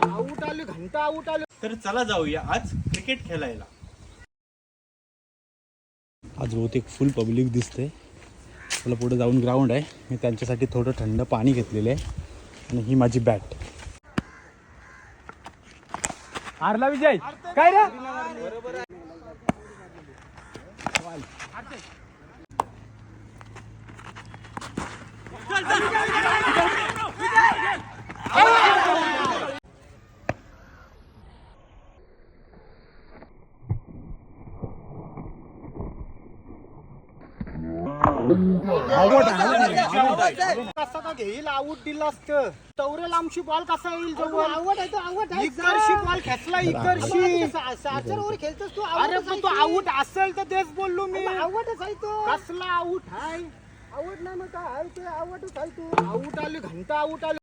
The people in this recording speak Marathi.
आऊट आली घंटा आऊट आली. तर चला जाऊया आज क्रिकेट खेळायला. आज बहुतेक फुल पब्लिक दिसते. मला पुढे जाऊन ग्राउंड आहे. मी त्यांच्यासाठी थोडं थंड पाणी घेतलेलं आहे आणि ही माझी बॅट. हारला विजय काय रे. कसा का घेईल आऊट दिलं असतं. तवरे लांबशी बॉल कसा येईल जवळ. इकडशी बॉल खेचला इकडशी. खेळतोस तू. अरे पण तो आऊट असेल तर तेच बोललो मी. आवडच आहे तो. कसला आऊट हाय. आवड नाही मग काय आहे ते आवडच आहे तू. आऊट आली घंटा आऊट आली.